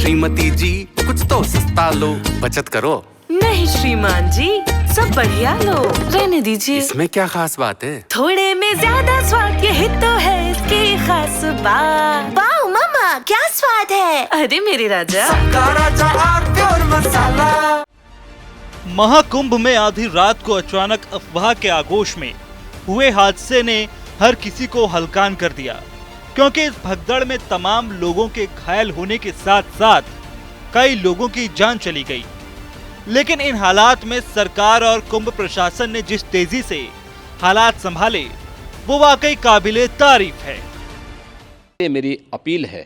श्रीमती जी कुछ तो सस्ता लो, बचत करो। नहीं श्रीमान जी, सब बढ़िया लो, रहने दीजिए। इसमें क्या खास बात है? थोड़े में ज्यादा स्वाद, यही तो है इसकी खास बात। वाह मामा, क्या स्वाद है। अरे मेरे राजा, सबका राजा आरती और मसाला। महाकुंभ में आधी रात को अचानक अफवाह के आगोश में हुए हादसे ने हर किसी को हलकान कर दिया, क्योंकि इस भगदड़ में तमाम लोगों के घायल होने के साथ साथ कई लोगों की जान चली गई। लेकिन इन हालात में सरकार और कुंभ प्रशासन ने जिस तेजी से हालात संभाले वो वाकई काबिले तारीफ है। ये मेरी अपील है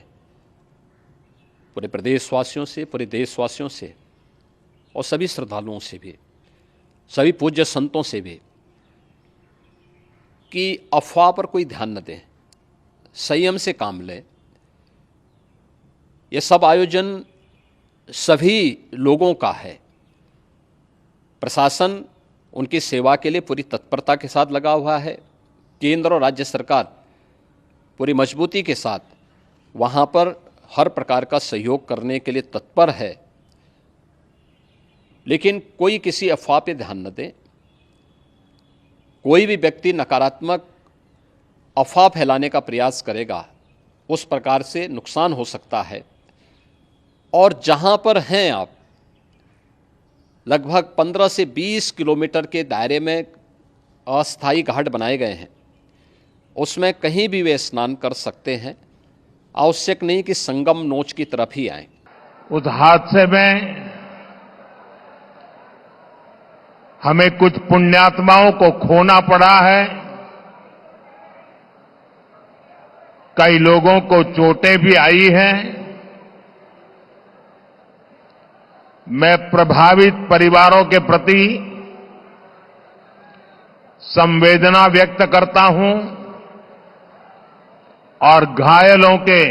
पूरे प्रदेशवासियों से, पूरे देशवासियों से और सभी श्रद्धालुओं से भी, सभी पूज्य संतों से भी, कि अफवाह पर कोई ध्यान न दें, संयम से काम लें। ये सब आयोजन सभी लोगों का है। प्रशासन उनकी सेवा के लिए पूरी तत्परता के साथ लगा हुआ है। केंद्र और राज्य सरकार पूरी मजबूती के साथ वहाँ पर हर प्रकार का सहयोग करने के लिए तत्पर है। लेकिन कोई किसी अफवाह पे ध्यान न दे। कोई भी व्यक्ति नकारात्मक अफवाह फैलाने का प्रयास करेगा, उस प्रकार से नुकसान हो सकता है। और जहाँ पर हैं आप, लगभग 15 से 20 किलोमीटर के दायरे में अस्थायी घाट बनाए गए हैं, उसमें कहीं भी वे स्नान कर सकते हैं। आवश्यक नहीं कि संगम नोच की तरफ ही आएं। उस हादसे में हमें कुछ पुण्यात्माओं को खोना पड़ा है, कई लोगों को चोटें भी आई हैं। मैं प्रभावित परिवारों के प्रति संवेदना व्यक्त करता हूं और घायलों के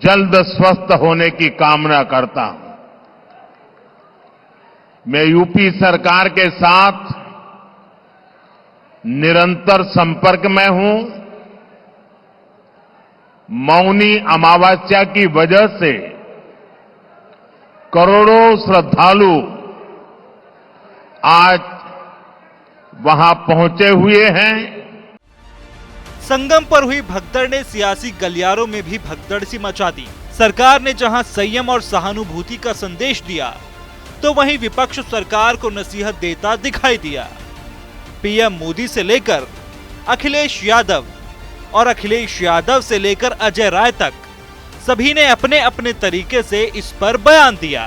जल्द स्वस्थ होने की कामना करता हूं। मैं यूपी सरकार के साथ निरंतर संपर्क में हूं। मौनी अमावस्या की वजह से करोड़ों श्रद्धालु आज वहां पहुंचे हुए हैं। संगम पर हुई भगदड़ ने सियासी गलियारों में भी भगदड़ सी मचा दी। सरकार ने जहां संयम और सहानुभूति का संदेश दिया, तो वहीं विपक्ष सरकार को नसीहत देता दिखाई दिया। पीएम मोदी से लेकर अखिलेश यादव और अखिलेश यादव से लेकर अजय राय तक सभी ने अपने अपने तरीके से इस पर बयान दिया।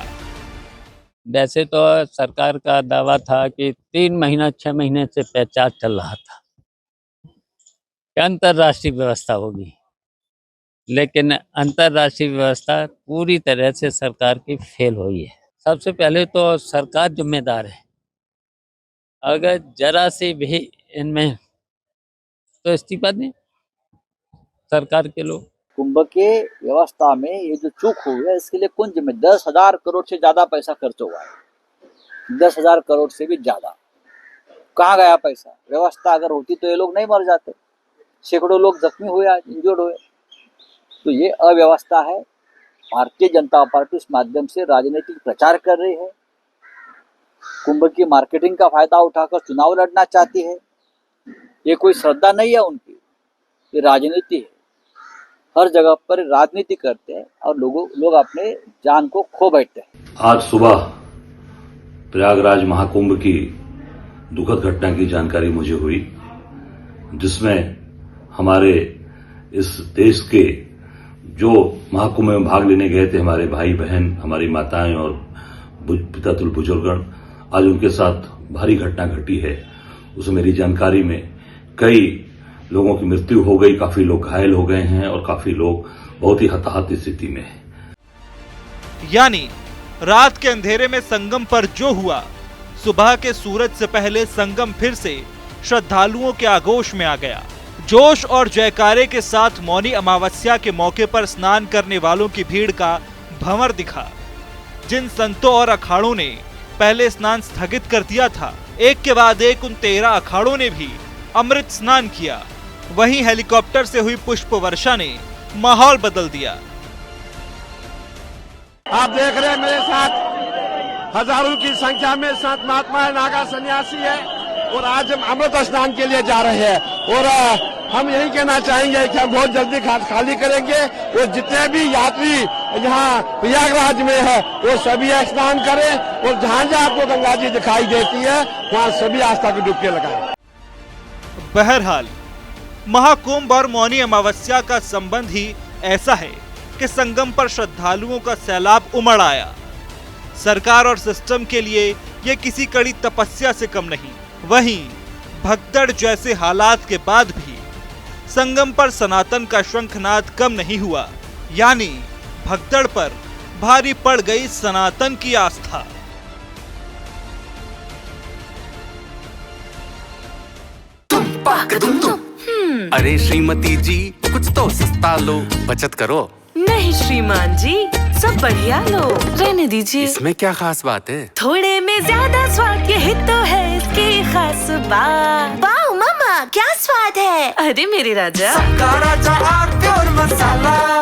वैसे तो सरकार का दावा था कि 3 महीना 6 महीने से प्रचार चल रहा था कि अंतर्राष्ट्रीय व्यवस्था होगी, लेकिन अंतर्राष्ट्रीय व्यवस्था पूरी तरह से सरकार की फेल हुई है। सबसे पहले तो सरकार जिम्मेदार है। अगर जरा से भी इनमें तो इस्तीफा दें सरकार के लोग। कुंभ के व्यवस्था में ये जो चूक हुई है, इसके लिए कौन जिम्मेदार? 10,000 करोड़ से ज्यादा पैसा खर्च हुआ है, 10,000 करोड़ से भी ज्यादा। कहाँ गया पैसा? व्यवस्था अगर होती तो ये लोग नहीं मर जाते। सैकड़ों लोग जख्मी हुए, आज इंजर्ड हुए। तो ये अव्यवस्था है। भारतीय जनता पार्टी इस माध्यम से राजनीतिक प्रचार कर रही है, कुंभ की मार्केटिंग का फायदा उठाकर चुनाव लड़ना चाहती है। ये कोई श्रद्धा नहीं है उनकी, ये राजनीति है। हर जगह पर राजनीति करते हैं और लोग अपने जान को खो बैठते हैं। आज सुबह प्रयागराज महाकुंभ की दुखद घटना की जानकारी मुझे हुई, जिसमें हमारे इस देश के जो महाकुंभ में भाग लेने गए थे, हमारे भाई बहन, हमारी माताएं और पितातुल बुजुर्गगण, आज उनके साथ भारी घटना घटी है। उसमें मेरी जानकारी में कई लोगों की मृत्यु हो गई, काफी लोग घायल हो गए हैं और काफी लोग बहुत ही हताहत स्थिति में हैं। यानी रात के अंधेरे में संगम पर जो हुआ, सुबह के सूरज से पहले संगम फिर से श्रद्धालुओं के आगोश में आ गया। जोश और जयकारे के साथ मौनी अमावस्या के मौके पर स्नान करने वालों की भीड़ का भंवर दिखा। जिन संतों और अखाड़ों ने पहले स्नान स्थगित कर दिया था, एक के बाद एक उन 13 अखाड़ों ने भी अमृत स्नान किया। वहीं हेलीकॉप्टर से हुई पुष्प वर्षा ने माहौल बदल दिया। आप देख रहे हैं मेरे साथ हजारों की संख्या में संत महात्मा नागा सन्यासी है और आज हम अमृत स्नान के लिए जा रहे हैं और हम यही कहना चाहेंगे कि हम बहुत जल्दी घाट खाली करेंगे और जितने भी यात्री यहाँ प्रयागराज में है वो सभी स्नान करें और जहाँ जहाँ आपको गंगा जी दिखाई देती है वहाँ सभी आस्था की डुबकी लगाएं। बहरहाल महाकुंभ और मौनी अमावस्या का संबंध ही ऐसा है कि संगम पर श्रद्धालुओं का सैलाब उमड़ आया। सरकार और सिस्टम के लिए ये किसी कड़ी तपस्या से कम नहीं। वहीं भगदड़ जैसे हालात के बाद भी संगम पर सनातन का शंखनाद कम नहीं हुआ, यानी भगदड़ पर भारी पड़ गई सनातन की आस्था। अरे श्रीमती जी कुछ तो सस्ता लो, बचत करो। नहीं श्रीमान जी, सब बढ़िया लो, रहने दीजिए। इसमें क्या खास बात है? थोड़े में ज्यादा स्वाद, यही तो है इसकी खास बात। वाह मामा, क्या स्वाद है। अरे मेरे राजा, सबका राजा और प्योर मसाला।